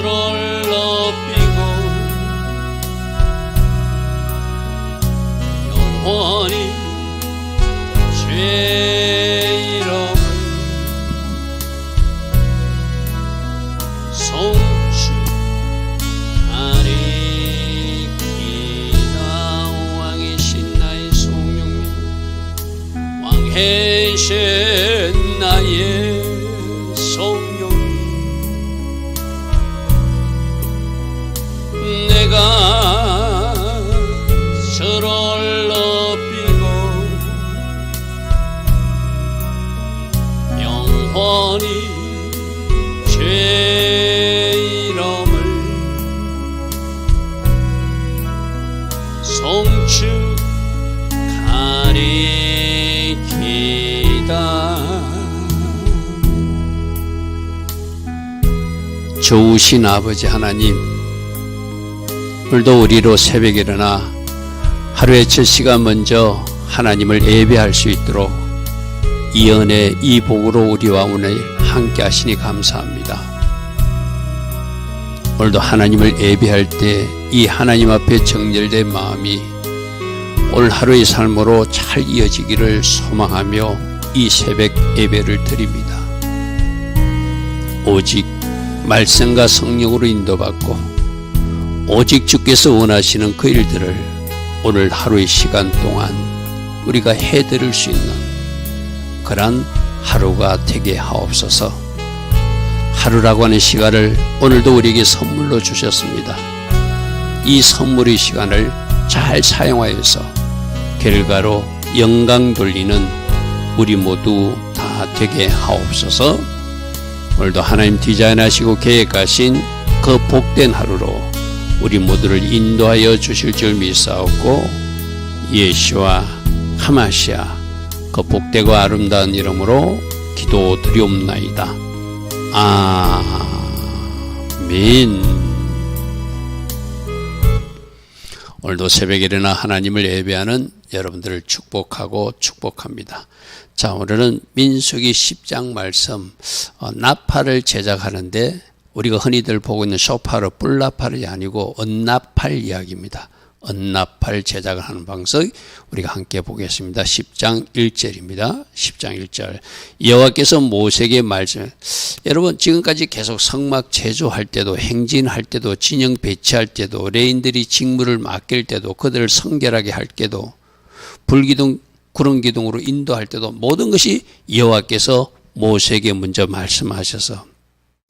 서로를 높이고 영원히 주의 이름을 송축하리이다. 왕이신 나의 성령님, 왕이신 나의 성령님, 내가 서로를 높이고 영원히 주의 이름을 송축하리이다. 좋으신 아버지 하나님, 오늘도 우리로 새벽에 일어나 하루의 첫 시간 먼저 하나님을 예배할 수 있도록 이 은혜, 이 복으로 우리와 오늘 함께 하시니 감사합니다. 오늘도 하나님을 예배할 때 이 하나님 앞에 정결된 마음이 오늘 하루의 삶으로 잘 이어지기를 소망하며 이 새벽 예배를 드립니다. 오직 말씀과 성령으로 인도받고 오직 주께서 원하시는 그 일들을 오늘 하루의 시간 동안 우리가 해드릴 수 있는 그런 하루가 되게 하옵소서. 하루라고 하는 시간을 오늘도 우리에게 선물로 주셨습니다. 이 선물의 시간을 잘 사용하여서 결과로 영광 돌리는 우리 모두 다 되게 하옵소서. 오늘도 하나님 디자인하시고 계획하신 그 복된 하루로 우리 모두를 인도하여 주실 줄 믿사옵고 예수와 하마시아 그 복되고 아름다운 이름으로 기도드리옵나이다. 아멘. 오늘도 새벽에 일어나 하나님을 예배하는 여러분들을 축복하고 축복합니다. 자, 오늘은 민수기 10장 말씀, 나팔을 제작하는데 우리가 흔히들 보고 있는 쇼파르, 뿔나팔이 아니고 언나팔 이야기입니다. 언나팔 제작을 하는 방식 우리가 함께 보겠습니다. 10장 1절입니다. 10장 1절. 여호와께서 모세에게 말씀. 여러분, 지금까지 계속 성막 제조할 때도, 행진할 때도, 진영 배치할 때도, 레인들이 직무를 맡길 때도, 그들을 성결하게 할 때도, 불기둥, 구름기둥으로 인도할 때도 모든 것이 여호와께서 모세에게 먼저 말씀하셔서,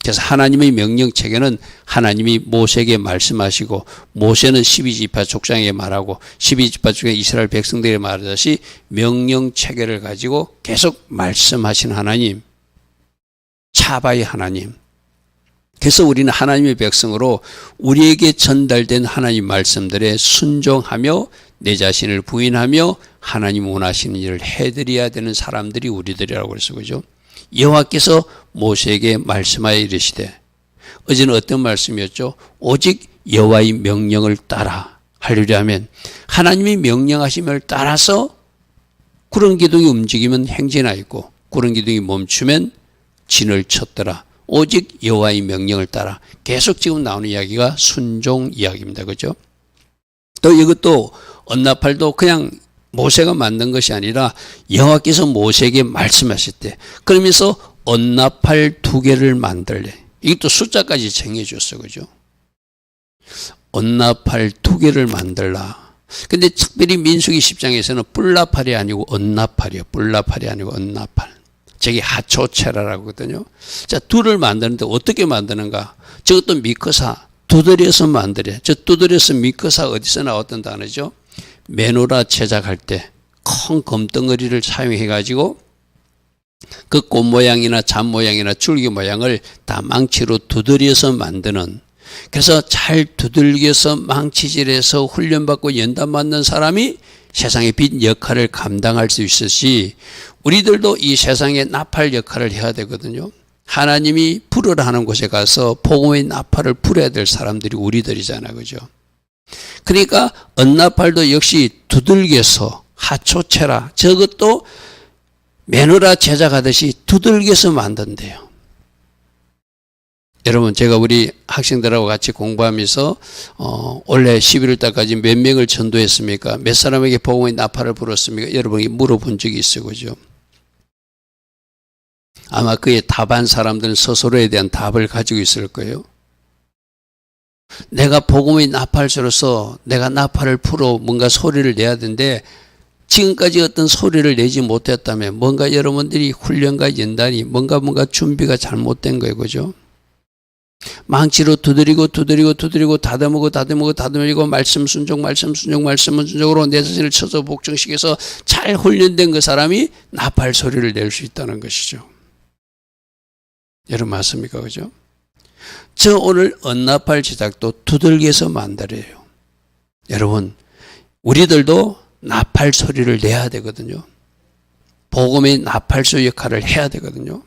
그래서 하나님의 명령체계는 하나님이 모세에게 말씀하시고 모세는 12지파 족장에게 말하고 12지파 중에 이스라엘 백성들에게 말하듯이 명령체계를 가지고 계속 말씀하신 하나님, 차바의 하나님. 그래서 우리는 하나님의 백성으로 우리에게 전달된 하나님 말씀들에 순종하며 내 자신을 부인하며 하나님 원하시는 일을 해드려야 되는 사람들이 우리들이라고 그랬어, 그죠? 여호와께서 모세에게 말씀하여 이르시되, 어제는 어떤 말씀이었죠? 오직 여호와의 명령을 따라 하려면 하나님이 명령하심을 따라서 구름기둥이 움직이면 행진하였고 구름기둥이 멈추면 진을 쳤더라. 오직 여호와의 명령을 따라. 계속 지금 나오는 이야기가 순종 이야기입니다. 그죠? 또 이것도 언나팔도 그냥 모세가 만든 것이 아니라 여호와께서 모세에게 말씀하실 때, 그러면서 언나팔 2개를 만들래. 이것도 숫자까지 정해줬어. 그죠? 언나팔 2개를 만들라. 근데 특별히 민수기 10장에서는 뿔나팔이 아니고 언나팔이에요. 뿔나팔이 아니고 언나팔. 저게 하초체라라고 하거든요. 자, 2를 만드는데 어떻게 만드는가? 저것도 미크사, 두드려서 만들어요. 저 두드려서 미크사 어디서 나왔던 단어죠? 메노라 제작할 때 큰 검덩어리를 사용해가지고 그 꽃 모양이나 잡 모양이나 줄기 모양을 다 망치로 두드려서 만드는, 그래서 잘 두들겨서 망치질해서 훈련받고 연단 맞는 사람이 세상의 빛 역할을 감당할 수 있듯이 우리들도 이 세상의 나팔 역할을 해야 되거든요. 하나님이 불어라 하는 곳에 가서 복음의 나팔을 불어야 될 사람들이 우리들이잖아요. 그죠? 그러니까 언나팔도 역시 두들겨서 하초체라, 저것도 메누라 제작하듯이 두들겨서 만든대요. 여러분, 제가 우리 학생들하고 같이 공부하면서 올해 11월 달까지 몇 명을 전도했습니까? 몇 사람에게 복음의 나팔을 불었습니까? 여러분이 물어본 적이 있어요. 그죠? 아마 그의 답한 사람들은 스스로에 대한 답을 가지고 있을 거예요. 내가 복음의 나팔수로서 내가 나팔을 풀어 뭔가 소리를 내야 되는데 지금까지 어떤 소리를 내지 못했다면 뭔가 여러분들이 훈련과 연단이 뭔가 준비가 잘못된 거예요. 그죠? 망치로 두드리고 다듬고 말씀 순종으로 내 자신을 쳐서 복종시켜서 잘 훈련된 그 사람이 나팔 소리를 낼 수 있다는 것이죠. 여러분 맞습니까? 그죠? 저 오늘 언나팔 제작도 두들겨서 만들어요. 여러분, 우리들도 나팔 소리를 내야 되거든요. 복음의 나팔소 역할을 해야 되거든요.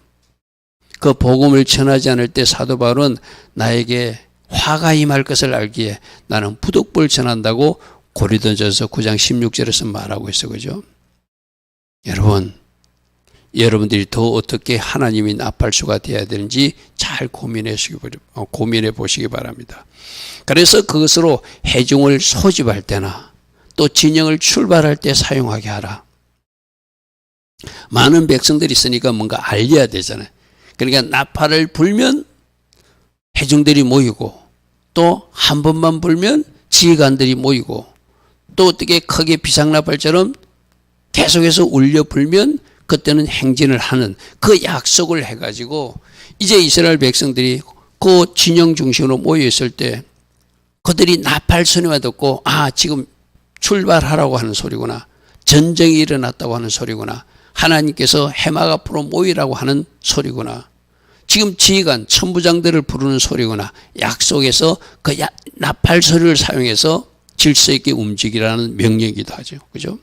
그 복음을 전하지 않을 때 사도 바울은 나에게 화가 임할 것을 알기에 나는 부득불 전한다고 고린도전서 9장 16절에서 말하고 있어요. 그죠? 여러분, 여러분들이 더 어떻게 하나님이 나팔수가 되어야 되는지 잘 고민해 보시기 바랍니다. 그래서 그것으로 회중을 소집할 때나 또 진영을 출발할 때 사용하게 하라. 많은 백성들이 있으니까 뭔가 알려야 되잖아요. 그러니까 나팔을 불면 회중들이 모이고 또 한 번만 불면 지휘관들이 모이고 또 어떻게 크게 비상나팔처럼 계속해서 울려 불면 그때는 행진을 하는 그 약속을 해가지고 이제 이스라엘 백성들이 그 진영 중심으로 모여있을 때 그들이 나팔 소리만 듣고 지금 출발하라고 하는 소리구나. 전쟁이 일어났다고 하는 소리구나. 하나님께서 해막 앞으로 모이라고 하는 소리구나. 지금 지휘관 천부장들을 부르는 소리구나. 약속에서 그 나팔 소리를 사용해서 질서 있게 움직이라는 명령이기도 하죠. 그죠?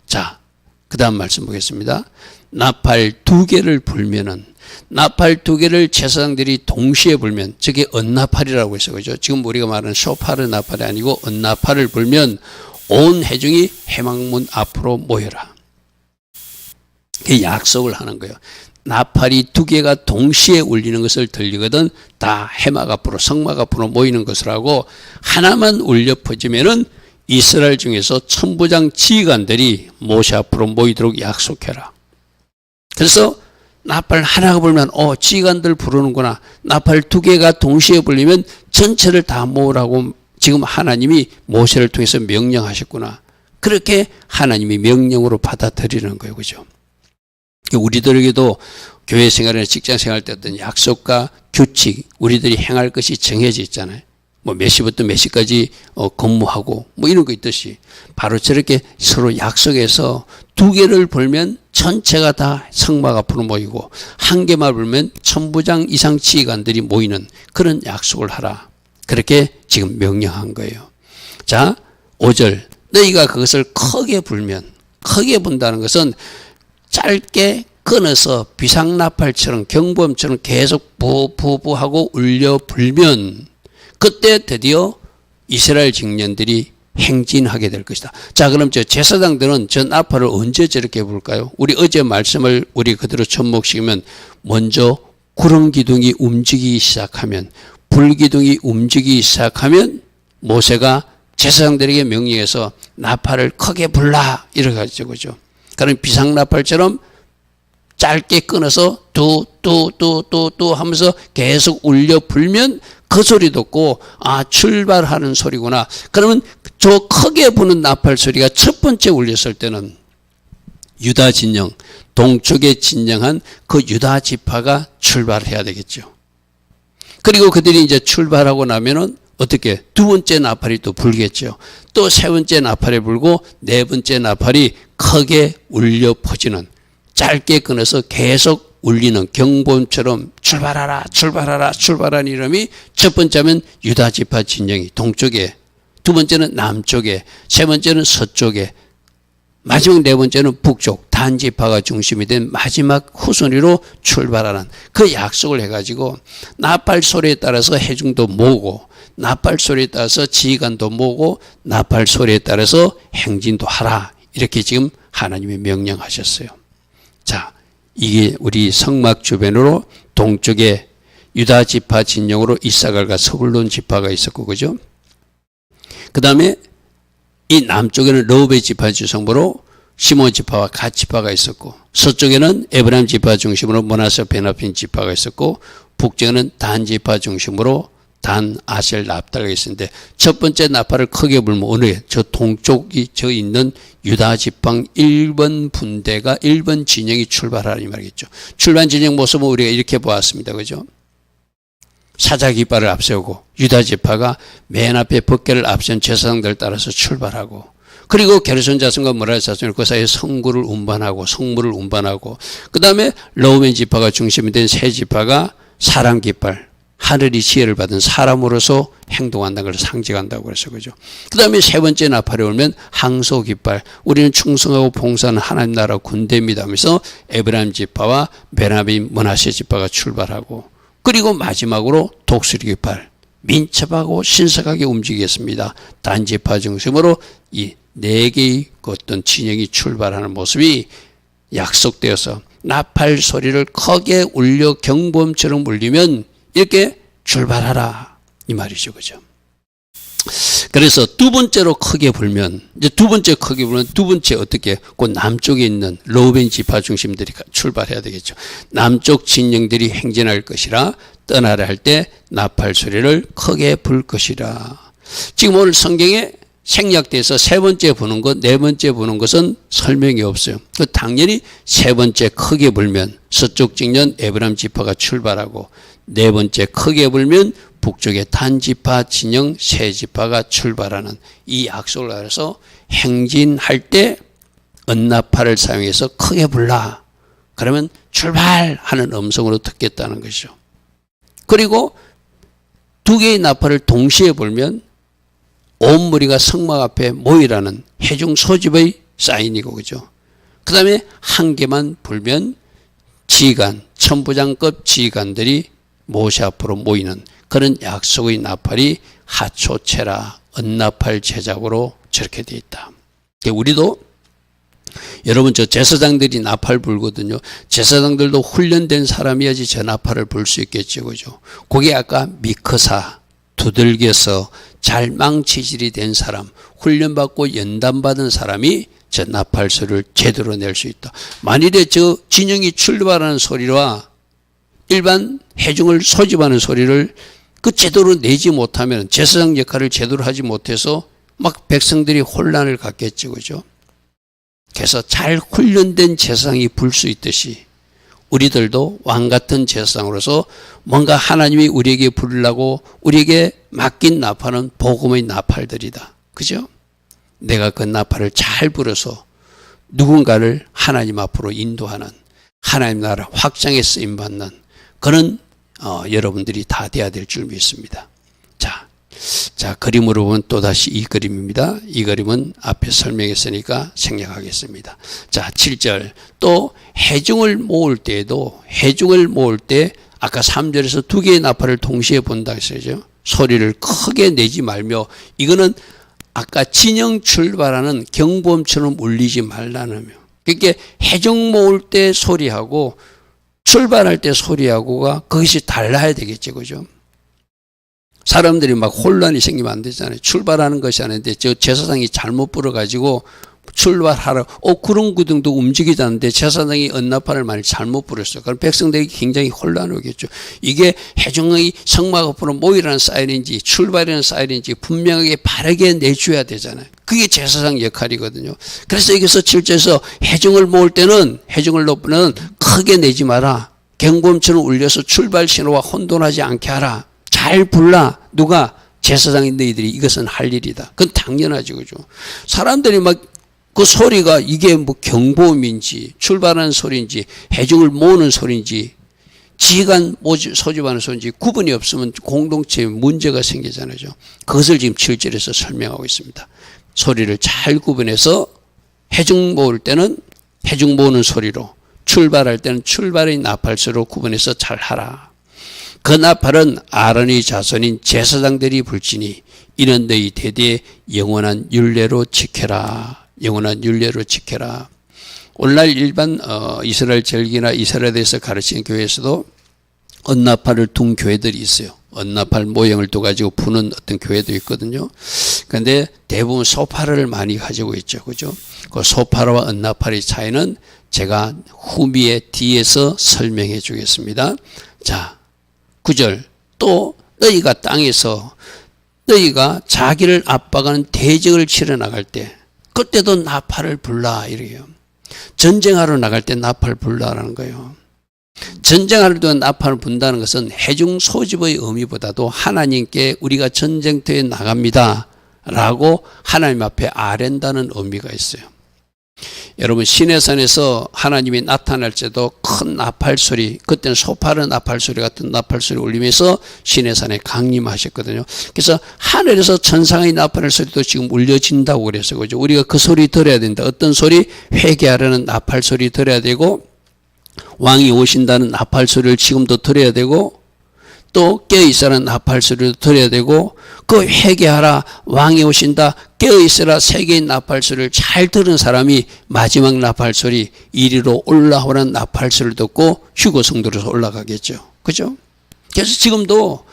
자, 그 다음 말씀 보겠습니다. 나팔 2개를 불면은 나팔 2개를 제사장들이 동시에 불면 저게 언나팔이라고 해서 그죠? 지금 우리가 말하는 쇼파르 나팔이 아니고 언나팔을 불면 온 회중이 해막문 앞으로 모여라. 그 약속을 하는 거예요. 나팔이 2개가 동시에 울리는 것을 들리거든 다 해막 앞으로 성막 앞으로 모이는 것을 하고 하나만 울려 퍼지면은 이스라엘 중에서 천부장 지휘관들이 모세 앞으로 모이도록 약속해라. 그래서 나팔 하나가 불면 지휘관들 부르는구나. 나팔 2개가 동시에 불리면 전체를 다 모으라고 지금 하나님이 모세를 통해서 명령하셨구나. 그렇게 하나님이 명령으로 받아들이는 거예요. 그죠? 우리들에게도 교회 생활이나 직장 생활 때 어떤 약속과 규칙, 우리들이 행할 것이 정해져 있잖아요. 몇 시부터 몇 시까지 근무하고 이런 거 있듯이 바로 저렇게 서로 약속해서 2개를 불면 전체가 다 성막 앞으로 모이고 1개만 불면 천부장 이상 지휘관들이 모이는 그런 약속을 하라. 그렇게 지금 명령한 거예요. 자, 5절. 너희가 그것을 크게 불면, 크게 분다는 것은 짧게 끊어서 비상나팔처럼 경보음처럼 계속 부부하고 울려 불면 그때 드디어 이스라엘 징년들이 행진하게 될 것이다. 자, 그럼 저 제사장들은 저 나팔을 언제 저렇게 불까요? 우리 어제 말씀을 우리 그대로 접목시키면 먼저 구름 기둥이 움직이기 시작하면 불 기둥이 움직이기 시작하면 모세가 제사장들에게 명령해서 나팔을 크게 불라 이렇게 하죠. 그죠? 그럼 비상나팔처럼 짧게 끊어서 뚜 하면서 계속 울려 불면 그 소리 듣고 출발하는 소리구나. 그러면 저 크게 부는 나팔 소리가 첫 번째 울렸을 때는 유다 진영, 동쪽에 진영한 그 유다 지파가 출발해야 되겠죠. 그리고 그들이 이제 출발하고 나면은 어떻게 두 번째 나팔이 또 불겠죠. 또 세 번째 나팔이 불고 네 번째 나팔이 크게 울려 퍼지는 짧게 끊어서 계속 울리는 경보음처럼 출발하라는 이름이 첫 번째는 유다 지파 진영이 동쪽에, 두 번째는 남쪽에, 세 번째는 서쪽에, 마지막 네 번째는 북쪽 단 지파가 중심이 된 마지막 후순위로 출발하는 그 약속을 해가지고 나팔 소리에 따라서 회중도 모으고 나팔 소리에 따라서 지휘관도 모으고 나팔 소리에 따라서 행진도 하라. 이렇게 지금 하나님이 명령하셨어요. 자, 이게 우리 성막 주변으로 동쪽에 유다 지파 진영으로 이사갈과 서불론 지파가 있었고, 그죠? 그 다음에 이 남쪽에는 르우벤 지파 지성부로 시몬 지파와 갓 지파가 있었고, 서쪽에는 에브라임 지파 중심으로 므낫세 베냐민 지파가 있었고, 북쪽에는 단 지파 중심으로 단, 아셀, 납달가 있었는데, 첫 번째 나팔을 크게 불면 어느 저 동쪽이 저 있는 유다 지방 1번 분대가 1번 진영이 출발하라 이 말이겠죠. 출발 진영 모습은 우리가 이렇게 보았습니다. 그죠? 사자 깃발을 앞세우고 유다 지파가 맨 앞에 법궤를 앞세운 제사장들 따라서 출발하고, 그리고 게르손 자손과 므라리 자손이 그 사이에 성구를 운반하고 성물을 운반하고, 그 다음에 르우벤 지파가 중심이 된 세 지파가 사람 깃발, 하늘이 지혜를 받은 사람으로서 행동한다는 걸 상징한다고 그래서, 그죠? 그 다음에 세 번째 나팔에 오면 항소 깃발, 우리는 충성하고 봉사하는 하나님 나라 군대입니다 하면서 에브라임 지파와 베냐민 므낫세 지파가 출발하고, 그리고 마지막으로 독수리 깃발, 민첩하고 신속하게 움직이겠습니다. 단 지파 중심으로 이 네 개의 어떤 진영이 출발하는 모습이 약속되어서 나팔 소리를 크게 울려 경보음처럼 울리면 이렇게 출발하라 이 말이죠. 그죠? 그래서 두 번째로 크게 불면, 이제 두 번째 크게 불면 두 번째 어떻게, 그 남쪽에 있는 르우벤 지파 중심들이 출발해야 되겠죠. 남쪽 진영들이 행진할 것이라 떠나려 할 때 나팔 소리를 크게 불 것이라. 지금 오늘 성경에 생략돼서 세 번째 부는 것, 네 번째 부는 것은 설명이 없어요. 그 당연히 세 번째 크게 불면 서쪽 진영 에브라임 지파가 출발하고, 네 번째 크게 불면 북쪽의 단 지파 진영 세 지파가 출발하는 이 약속을 알아서 행진할 때 은나팔을 사용해서 크게 불라. 그러면 출발하는 음성으로 듣겠다는 것이죠. 그리고 두 개의 나팔을 동시에 불면 온 무리가 성막 앞에 모이라는 회중 소집의 사인이고, 그죠? 그 다음에 한 개만 불면 지휘관, 천부장급 지휘관들이 모세 앞으로 모이는 그런 약속의 나팔이 하초체라 은나팔 제작으로 저렇게 되어 있다. 우리도 여러분 저 제사장들이 나팔 불거든요. 제사장들도 훈련된 사람이야지 저 나팔을 불 수 있겠죠. 그죠? 그게 아까 미크사, 두들겨서 잘망치질이 된 사람, 훈련받고 연단받은 사람이 저 나팔 소리를 제대로 낼 수 있다. 만일에 저 진영이 출발하는 소리와 일반 회중을 소집하는 소리를 그 제대로 내지 못하면, 제사장 역할을 제대로 하지 못해서 막 백성들이 혼란을 갖겠죠. 그죠? 그래서 잘 훈련된 제사장이 불 수 있듯이 우리들도 왕 같은 제사장으로서 뭔가 하나님이 우리에게 부르려고 우리에게 맡긴 나팔은 복음의 나팔들이다. 그죠? 내가 그 나팔을 잘 불어서 누군가를 하나님 앞으로 인도하는, 하나님 나라 확장에 쓰임받는 그런 여러분들이 다 돼야 될 줄 믿습니다. 자, 그림으로 보면 또다시 이 그림입니다. 이 그림은 앞에 설명했으니까 생략하겠습니다. 자, 7절. 또 회중을 모을 때에도, 회중을 모을 때 아까 3절에서 두 개의 나팔을 동시에 본다 했어요. 소리를 크게 내지 말며, 이거는 아까 진영 출발하는 경보음처럼 울리지 말라는. 그러니까 회중 모을 때 소리하고 출발할 때 소리하고가 그것이 달라야 되겠죠. 그죠? 사람들이 막 혼란이 생기면 안 되잖아요. 출발하는 것이 아닌데 저 제사장이 잘못 불어가지고 출발하라. 구릉구등도 움직이지 않는데 제사장이 은나팔을 많이 잘못 불었어요. 그럼 백성들이 굉장히 혼란하겠죠. 이게 회중의 성막 앞으로 모이라는 사인인지 출발이라는 사인인지 분명하게 바르게 내줘야 되잖아요. 그게 제사장 역할이거든요. 그래서 여기서 7절에서 회중을 모을 때는, 회중을 높이는 크게 내지 마라. 경보음처럼 울려서 출발 신호와 혼돈하지 않게 하라. 잘 불라. 누가? 제사장인 너희들이 이것은 할 일이다. 그건 당연하죠. 그죠? 사람들이 막 그 소리가 이게 뭐 경보음인지 출발하는 소리인지 회중을 모으는 소리인지 지휘관 소집하는 소리인지 구분이 없으면 공동체에 문제가 생기잖아요. 그것을 지금 7절에서 설명하고 있습니다. 소리를 잘 구분해서 회중 모을 때는 회중 모으는 소리로, 출발할 때는 출발의 나팔소리로 구분해서 잘 하라. 그 나팔은 아론의 자손인 제사장들이 불지니 이는 너희 대대의 영원한 율례로 지켜라. 영원한 율례로 지켜라. 오늘날 일반 이스라엘 절기나 이스라엘에서 가르치는 교회에서도 언나팔을 둔 교회들이 있어요. 언나팔 모형을 둬 가지고 부는 어떤 교회도 있거든요. 그런데 대부분 소파를 많이 가지고 있죠. 그죠? 그 소파와 언나팔의 차이는 제가 후미에 뒤에서 설명해 주겠습니다. 자, 9절. 또 너희가 땅에서 너희가 자기를 압박하는 대적을 치러 나갈 때 그때도 나팔을 불라 이래요. 전쟁하러 나갈 때 나팔 불라라는 거예요. 전쟁하러 나팔을 분다는 것은 해중 소집의 의미보다도 하나님께 우리가 전쟁터에 나갑니다 라고 하나님 앞에 아랜다는 의미가 있어요. 여러분 시내산에서 하나님이 나타날 때도 큰 나팔소리, 그때는 소파른 나팔소리 같은 나팔소리 울리면서 시내산에 강림하셨거든요. 그래서 하늘에서 천상의 나팔 소리도 지금 울려진다고 그랬어요. 그죠? 우리가 그 소리 들어야 된다. 어떤 소리? 회개하려는 나팔소리 들어야 되고, 왕이 오신다는 나팔소리를 지금도 들어야 되고, 또 깨어있으라는 나팔소리도 들어야 되고, 그 회개하라, 왕이 오신다, 깨어있으라, 세 개의 나팔소리를 잘 들은 사람이 마지막 나팔소리, 이리로 올라오라는 나팔소리를 듣고 휴거성도로서 올라가겠죠. 그죠? 그래서 지금도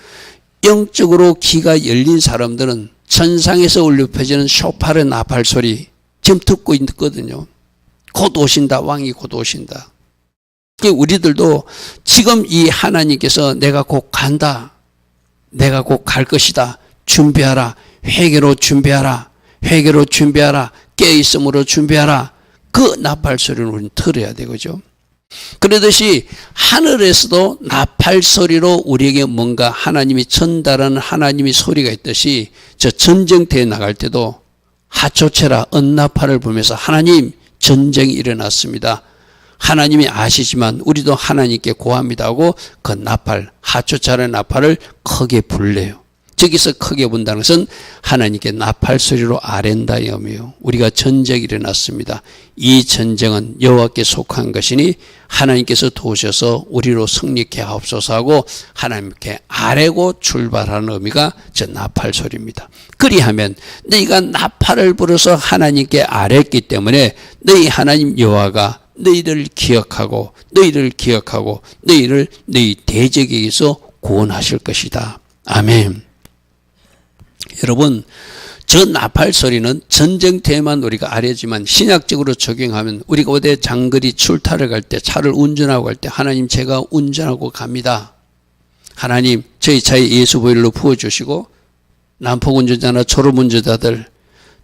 영적으로 귀가 열린 사람들은 천상에서 울려 퍼지는 쇼파르 나팔소리 지금 듣고 있거든요. 곧 오신다, 왕이 곧 오신다. 우리들도 지금 이 하나님께서 내가 곧 간다, 내가 곧 갈 것이다, 준비하라, 회개로 준비하라, 회개로 준비하라, 깨어있음으로 준비하라, 그 나팔소리를 우리는 들어야 되겠죠. 그러듯이 하늘에서도 나팔소리로 우리에게 뭔가 하나님이 전달하는 하나님의 소리가 있듯이 저 전쟁터에 나갈 때도 하초체라 언나팔을 불면서 하나님 전쟁이 일어났습니다, 하나님이 아시지만 우리도 하나님께 고합니다 하고 그 나팔, 하초차의 나팔을 크게 불래요. 저기서 크게 분다는 것은 하나님께 나팔 소리로 아랜다 이 의미요. 우리가 전쟁이 일어났습니다. 이 전쟁은 여호와께 속한 것이니 하나님께서 도우셔서 우리로 승리케 하옵소서 하고 하나님께 아뢰고 출발하는 의미가 저 나팔 소리입니다. 그리하면 너희가 나팔을 불어서 하나님께 아뢰었기 때문에 너희 하나님 여호와가 너희를 기억하고 너희를 너희 대적에게서 구원하실 것이다. 아멘. 여러분, 저 나팔 소리는 전쟁터에만 우리가 알지만 신약적으로 적용하면 우리가 어디 장거리 출타를 갈 때, 차를 운전하고 갈 때 하나님 제가 운전하고 갑니다, 하나님 저희 차에 예수 보혈로 부어주시고 난폭 운전자나 졸음 운전자들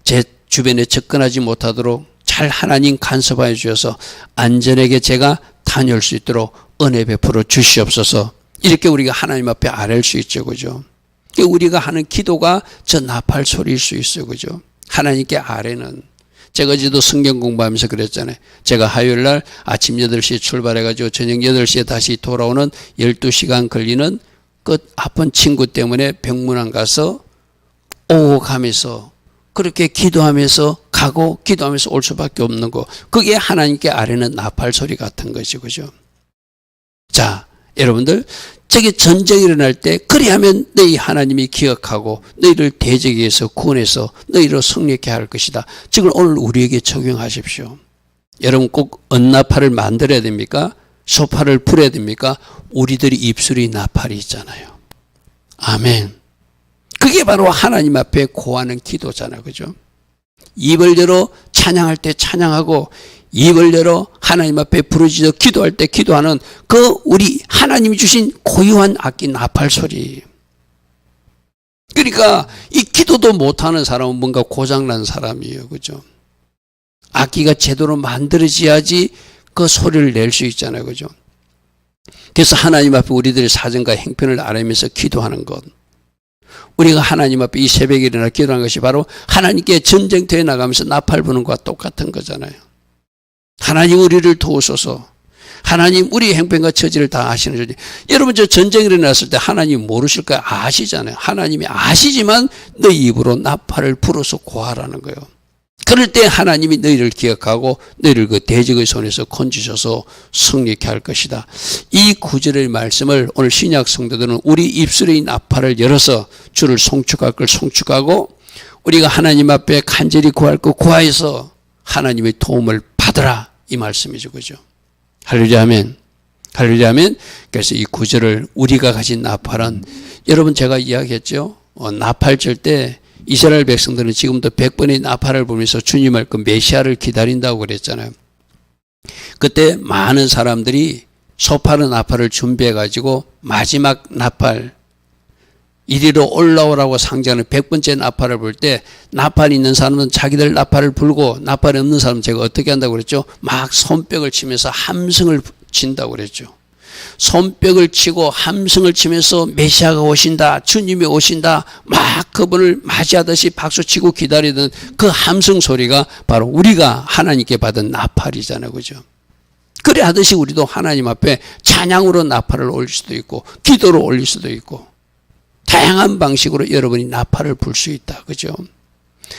제 주변에 접근하지 못하도록 잘 하나님 간섭하여 주셔서 안전하게 제가 다녀올 수 있도록 은혜 베풀어 주시옵소서. 이렇게 우리가 하나님 앞에 아뢰일 수 있죠. 그죠? 우리가 하는 기도가 저 나팔 소리일 수 있어요. 그죠? 하나님께 아뢰는, 제가 어제도 성경 공부하면서 그랬잖아요. 제가 화요일 날 아침 8시에 출발해가지고 저녁 8시에 다시 돌아오는 12시간 걸리는 그 아픈 친구 때문에 병문안 가서 오고 가면서 그렇게 기도하면서 가고 기도하면서 올 수밖에 없는 거, 그게 하나님께 아뢰는 나팔 소리 같은 거죠. 그죠? 자, 여러분들, 저기 전쟁이 일어날 때 그리하면 너희 하나님이 기억하고 너희를 대적에서 구원해서 너희로 승리케 할 것이다. 지금 오늘 우리에게 적용하십시오. 여러분 꼭 언나팔을 만들어야 됩니까? 소파를 불어야 됩니까? 우리들이 입술이 나팔이 있잖아요. 아멘. 그게 바로 하나님 앞에 고하는 기도잖아요. 그죠? 입을 열어 찬양할 때 찬양하고 입을 열어 하나님 앞에 부르짖어 기도할 때 기도하는 그 우리 하나님이 주신 고유한 악기 나팔 소리. 그러니까 이 기도도 못하는 사람은 뭔가 고장난 사람이에요. 그죠? 악기가 제대로 만들어져야지 그 소리를 낼 수 있잖아요. 그죠? 그래서 하나님 앞에 우리들의 사정과 행편을 아뢰면서 기도하는 것, 우리가 하나님 앞에 이 새벽에 일어나 기도하는 것이 바로 하나님께 전쟁터에 나가면서 나팔 부는 것과 똑같은 거잖아요. 하나님 우리를 도우소서. 하나님 우리 행편과 처지를 다 아시는 주님. 여러분 저 전쟁이 일어났을 때 하나님 모르실까요? 아시잖아요. 하나님이 아시지만 너희 입으로 나팔을 불어서 고하라는 거예요. 그럴 때 하나님이 너희를 기억하고 너희를 그 대적의 손에서 건지셔서 승리케 할 것이다. 이 구절의 말씀을 오늘 신약 성도들은 우리 입술의 나팔을 열어서 주를 송축할 걸 송축하고 우리가 하나님 앞에 간절히 구할 거 구하여서 하나님의 도움을 받으라, 이 말씀이죠. 그죠? 할렐루야, 아멘. 할렐루야면 그래서 이 구절을 우리가 가진 나팔은 여러분 제가 이야기했죠. 나팔 칠 때 이스라엘 백성들은 지금도 100번의 나팔을 불면서 주님을 그 메시아를 기다린다고 그랬잖아요. 그때 많은 사람들이 소파른 나팔을 준비해 가지고 마지막 나팔 이리로 올라오라고 상징하는 100번째 나팔을 불 때 나팔이 있는 사람은 자기들 나팔을 불고 나팔이 없는 사람은 제가 어떻게 한다고 그랬죠? 막 손뼉을 치면서 함성을 친다고 그랬죠. 손뼉을 치고 함성을 치면서 메시아가 오신다, 주님이 오신다, 막 그분을 맞이하듯이 박수치고 기다리던 그 함성 소리가 바로 우리가 하나님께 받은 나팔이잖아요. 그죠? 그래 하듯이 우리도 하나님 앞에 찬양으로 나팔을 올릴 수도 있고 기도로 올릴 수도 있고 다양한 방식으로 여러분이 나팔을 불 수 있다. 그죠?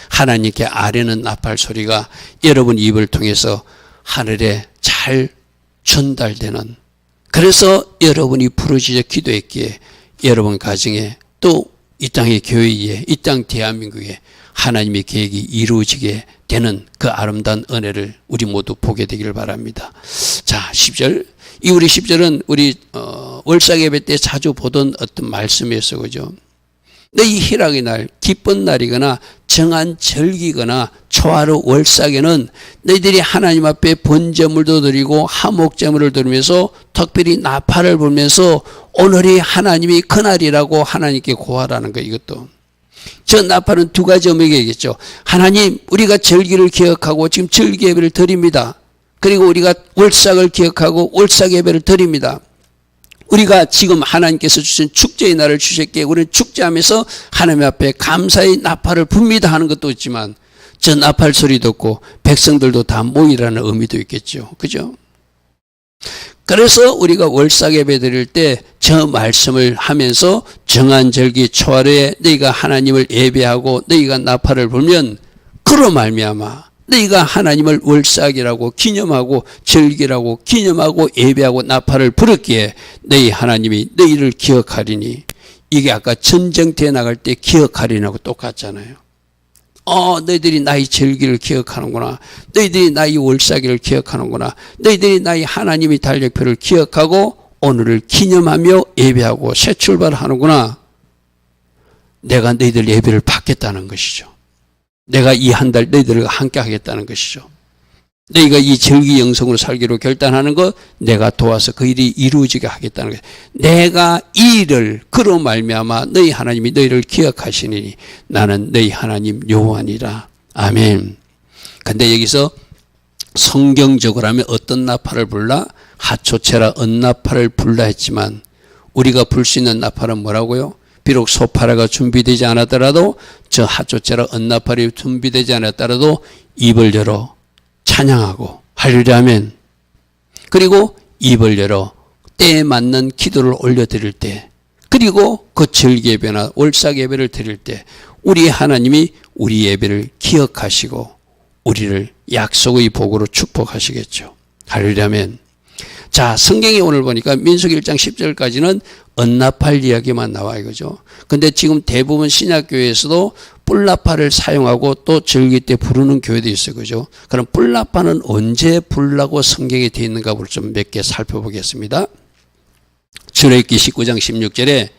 하나님께 아뢰는 나팔 소리가 여러분 입을 통해서 하늘에 잘 전달되는, 그래서 여러분이 부르짖어 기도했기에 여러분 가정에 또 이 땅의 교회에 이 땅 대한민국에 하나님의 계획이 이루어지게 되는 그 아름다운 은혜를 우리 모두 보게 되기를 바랍니다. 자, 10절. 이 우리 10절은 우리 월삭 예배 때 자주 보던 어떤 말씀이었어. 그죠? 이 희락의 날, 기쁜 날이거나 정한 절기거나 초하루 월삭에는 너희들이 하나님 앞에 번제물도 드리고 화목제물을 드리면서 특별히 나팔을 불면서 오늘이 하나님이 그날이라고 하나님께 고하라는 거예요. 이것도. 저 나팔은 두 가지 의미가 있겠죠. 하나님, 우리가 절기를 기억하고 지금 절기 예배를 드립니다. 그리고 우리가 월삭을 기억하고 월삭 예배를 드립니다. 우리가 지금 하나님께서 주신 축제의 날을 주셨기에 우리는 축제하면서 하나님 앞에 감사의 나팔을 붑니다 하는 것도 있지만 저 나팔 소리 듣고 백성들도 다 모이라는 의미도 있겠죠. 그죠? 그래서 우리가 월삭 예배 드릴 때 저 말씀을 하면서 정한 절기 초하루에 너희가 하나님을 예배하고 너희가 나팔을 불면 그로 말미암아 너희가 하나님을 월삭이라고 기념하고 절기라고 기념하고 예배하고 나팔을 부르기에 너희 하나님이 너희를 기억하리니, 이게 아까 전쟁터에 나갈 때 기억하리라고 똑같잖아요. 너희들이 나의 절기를 기억하는구나. 너희들이 나의 월삭일을 기억하는구나. 너희들이 나의 하나님의 달력표를 기억하고 오늘을 기념하며 예배하고 새 출발하는구나. 내가 너희들 예배를 받겠다는 것이죠. 내가 이 한 달 너희들과 함께 하겠다는 것이죠. 너희가 이 절기 영성으로 살기로 결단하는 것 내가 도와서 그 일이 이루어지게 하겠다는 것. 내가 이 일을 그로 말미암아 너희 하나님이 너희를 기억하시니 나는 너희 하나님 여호와니라. 아멘. 근데 여기서 성경적으로 하면 어떤 나팔을 불라? 하초체라 언나팔을 불라 했지만 우리가 불 수 있는 나팔은 뭐라고요? 비록 소파라가 준비되지 않았더라도 저 하초체라 언나팔이 준비되지 않았더라도 입을 열어 찬양하고 할렐루야 아멘. 그리고 입을 열어 때에 맞는 기도를 올려드릴 때, 그리고 그 절기 예배나 월삭 예배를 드릴 때 우리 하나님이 우리 예배를 기억하시고 우리를 약속의 복으로 축복하시겠죠. 할렐루야 아멘. 자, 성경에 오늘 보니까 민수기 1장 10절까지는 언나팔 이야기만 나와 이거죠. 근데 지금 대부분 신약교회에서도 뿔나팔을 사용하고 또 절기 때 부르는 교회도 있어요. 그죠? 그럼 뿔나팔은 언제 불라고 성경에 되어 있는가 좀 몇 개 살펴보겠습니다. 출애굽기 19장 16절에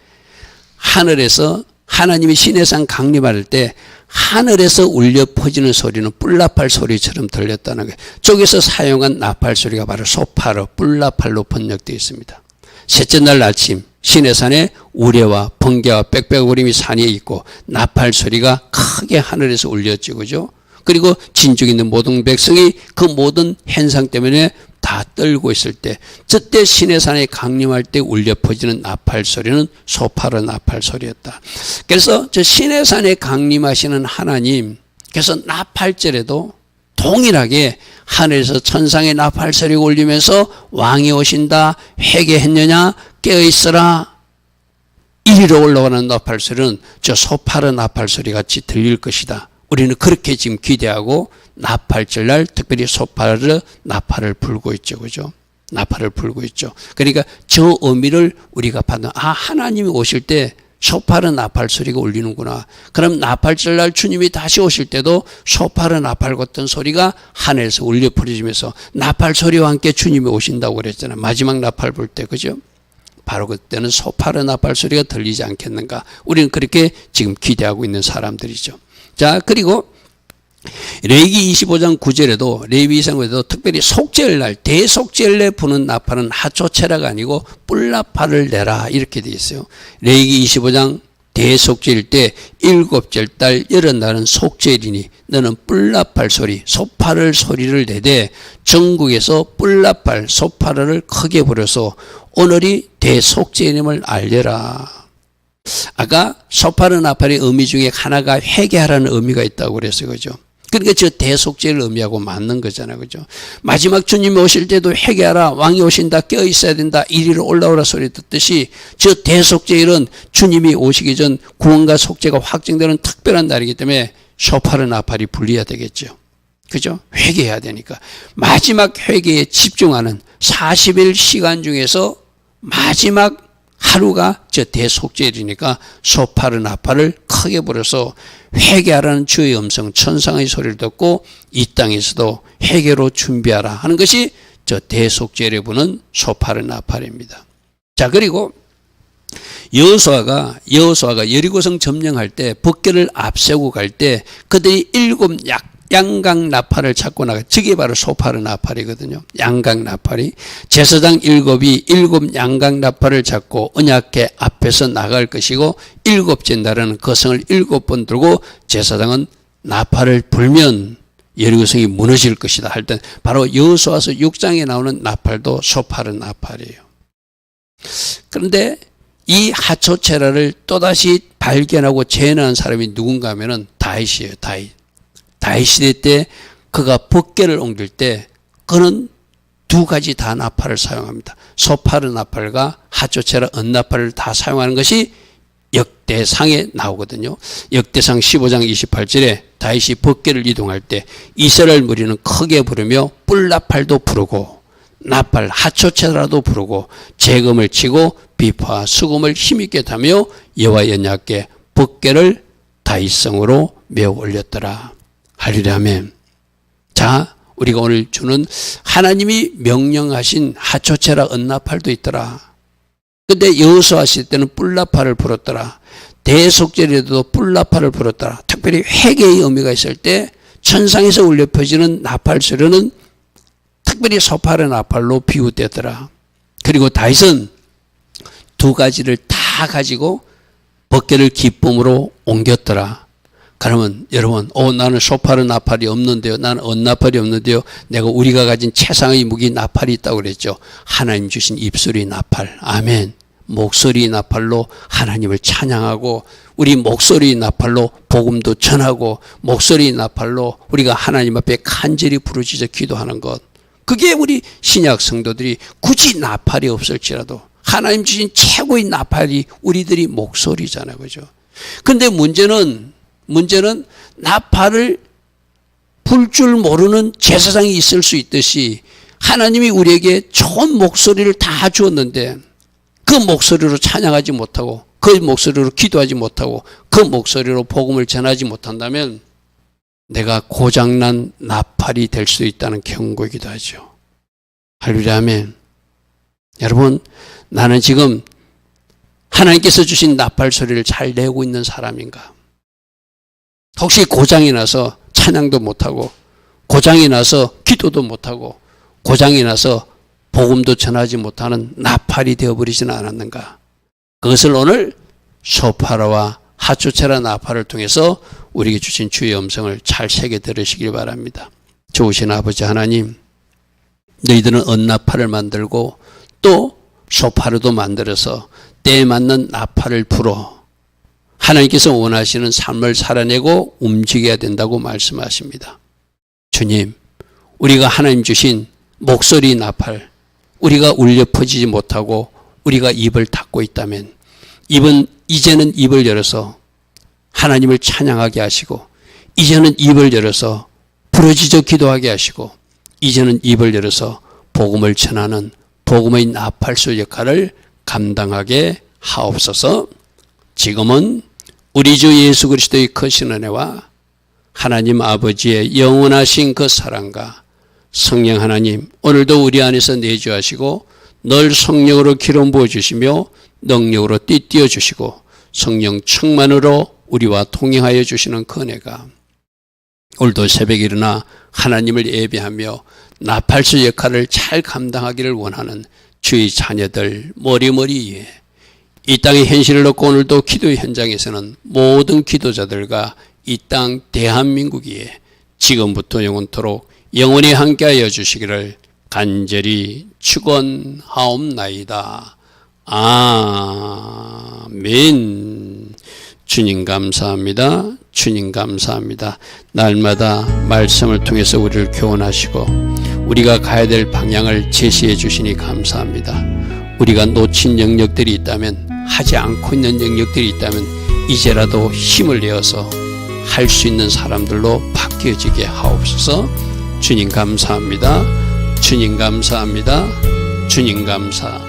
하늘에서 하나님이 시내산 강림할 때 하늘에서 울려 퍼지는 소리는 뿔나팔 소리처럼 들렸다는 거예요. 쪽에서 사용한 나팔 소리가 바로 소파르, 뿔나팔로 번역되어 있습니다. 셋째 날 아침 시내산에 우레와 번개와 빽빽거림이 산에 있고 나팔 소리가 크게 하늘에서 울렸죠. 그죠? 그리고 진죽 있는 모든 백성이 그 모든 현상 때문에 다 떨고 있을 때, 저때 시내산에 강림할 때 울려 퍼지는 나팔 소리는 소파르 나팔 소리였다. 그래서 저 시내산에 강림하시는 하나님, 그래서 나팔절에도 동일하게 하늘에서 천상의 나팔 소리가 울리면서 왕이 오신다, 회개했느냐, 깨어있어라, 이리로 올라가는 나팔 소리는 저 소파르 나팔 소리 같이 들릴 것이다. 우리는 그렇게 지금 기대하고 나팔절날 특별히 소파르 나팔을 불고 있죠. 그죠? 나팔을 불고 있죠. 그러니까 저 의미를 우리가 받는, 하나님이 오실 때 소파르 나팔 소리가 울리는구나. 그럼 나팔절날 주님이 다시 오실 때도 소파르 나팔 같은 소리가 하늘에서 울려 퍼지면서 나팔 소리와 함께 주님이 오신다고 그랬잖아요. 마지막 나팔 불 때, 그죠? 바로 그때는 소파르 나팔 소리가 들리지 않겠는가. 우리는 그렇게 지금 기대하고 있는 사람들이죠. 자, 그리고 레위기 25장 9절에도 레위기상에도 특별히 속죄일날 대속죄일에 부는 나팔은 하초체라가 아니고 뿔나팔을 내라 이렇게 되어 있어요. 레위기 25장 대속죄일 때 일곱째 달 열흘날은 속죄일이니 너는 뿔나팔 소리 소파를 소리를 내되 전국에서 뿔나팔 소파를 크게 부려서 오늘이 대속죄임을 알려라. 아까 소파르 나팔의 의미 중에 하나가 회개하라는 의미가 있다고 그랬어요. 그죠? 그러니까 저 대속죄를 의미하고 맞는 거잖아요. 그죠? 마지막 주님이 오실 때도 회개하라. 왕이 오신다. 깨어 있어야 된다. 이리로 올라오라 소리 듣듯이 저 대속죄일은 주님이 오시기 전 구원과 속죄가 확정되는 특별한 날이기 때문에 소파르 나팔이 불려야 되겠죠. 그죠? 회개해야 되니까. 마지막 회개에 집중하는 40일 시간 중에서 마지막 하루가 저 대속죄일이니까 소파르 나팔을 크게 불어서 회개하라는 주의 음성 천상의 소리를 듣고 이 땅에서도 회개로 준비하라 하는 것이 저 대속죄일에 부는 소파르 나팔입니다. 자, 그리고 여호수아가 여리고성 점령할 때 법궤를 앞세우고 갈 때 그들이 7 양각 나팔을 찾고 나가. 저게 바로 소파르 나팔이거든요. 양각 나팔이. 제사장 7이 7 양각 나팔을 잡고 언약궤 앞에서 나갈 것이고 7째 날에는 그 성을 7번 들고 제사장은 나팔을 불면 여리고성이 무너질 것이다 할 때 바로 여호수아서 6장에 나오는 나팔도 소파르 나팔이에요. 그런데 이 하초체라를 또다시 발견하고 재현한 사람이 누군가 하면은 다윗이에요. 다윗 시대 때 그가 법궤를 옮길 때 그는 2가지 다 나팔을 사용합니다. 소파르 나팔과 하초체라 은나팔을 다 사용하는 것이 역대상에 나오거든요. 역대상 15장 28절에 다윗이 법궤를 이동할 때 이스라엘 무리는 크게 부르며 뿔나팔도 부르고 나팔 하초체라도 부르고 재금을 치고 비파와 수금을 힘있게 타며 여호와 언약궤 법궤를 다윗성으로 메어 올렸더라. 할렐루야 아멘. 자, 우리가 오늘 주는 하나님이 명령하신 하초체라 은나팔도 있더라. 근데 여호수아 시대 때는 뿔나팔을 불었더라. 대속죄일에도 뿔나팔을 불었더라. 특별히 회개의 의미가 있을 때 천상에서 울려 퍼지는 나팔 소리는 특별히 소파르 나팔로 비유되더라. 그리고 다윗은 2가지를 다 가지고 법궤를 기쁨으로 옮겼더라. 그러면 여러분, 나는 소파르 나팔이 없는데요. 나는 은나팔이 없는데요. 내가 우리가 가진 최상의 무기 나팔이 있다고 그랬죠. 하나님 주신 입술의 나팔. 아멘. 목소리 나팔로 하나님을 찬양하고 우리 목소리 나팔로 복음도 전하고 목소리 나팔로 우리가 하나님 앞에 간절히 부르짖어 기도하는 것. 그게 우리 신약 성도들이 굳이 나팔이 없을지라도 하나님 주신 최고의 나팔이 우리들이 목소리잖아요. 그죠? 근데 문제는 나팔을 불 줄 모르는 제사장이 있을 수 있듯이 하나님이 우리에게 좋은 목소리를 다 주었는데 그 목소리로 찬양하지 못하고 그 목소리로 기도하지 못하고 그 목소리로 복음을 전하지 못한다면 내가 고장난 나팔이 될 수 있다는 경고이기도 하죠. 할렐루야 아멘. 여러분, 나는 지금 하나님께서 주신 나팔 소리를 잘 내고 있는 사람인가? 혹시 고장이 나서 찬양도 못하고 고장이 나서 기도도 못하고 고장이 나서 복음도 전하지 못하는 나팔이 되어버리지는 않았는가? 그것을 오늘 소파라와 하초체라 나팔을 통해서 우리에게 주신 주의 음성을 잘 새겨 들으시길 바랍니다. 좋으신 아버지 하나님, 너희들은 은나팔을 만들고 또 소파르도 만들어서 때에 맞는 나팔을 불어 하나님께서 원하시는 삶을 살아내고 움직여야 된다고 말씀하십니다. 주님, 우리가 하나님 주신 목소리 나팔, 우리가 울려 퍼지지 못하고 우리가 입을 닫고 있다면 이제는 입을 열어서 하나님을 찬양하게 하시고 이제는 입을 열어서 부르짖어 기도하게 하시고 이제는 입을 열어서 복음을 전하는 복음의 나팔수 역할을 감당하게 하옵소서. 지금은 우리 주 예수 그리스도의 크신 은혜와 하나님 아버지의 영원하신 그 사랑과 성령 하나님 오늘도 우리 안에서 내주하시고 늘 성령으로 기름 부어주시며 능력으로 띠띠어 주시고 성령 충만으로 우리와 동행하여 주시는 그 은혜가 오늘도 새벽에 일어나 하나님을 예배하며 나팔수 역할을 잘 감당하기를 원하는 주의 자녀들 머리머리 위에 이 땅의 현실을 놓고 오늘도 기도의 현장에서는 모든 기도자들과 이 땅 대한민국 위에 지금부터 영원토록 영원히 함께하여 주시기를 간절히 축원하옵나이다. 아멘. 주님 감사합니다. 주님 감사합니다. 날마다 말씀을 통해서 우리를 교훈하시고 우리가 가야 될 방향을 제시해 주시니 감사합니다. 우리가 놓친 영역들이 있다면, 하지 않고 있는 영역들이 있다면 이제라도 힘을 내어서 할 수 있는 사람들로 바뀌어지게 하옵소서. 주님 감사합니다. 주님 감사합니다. 주님 감사.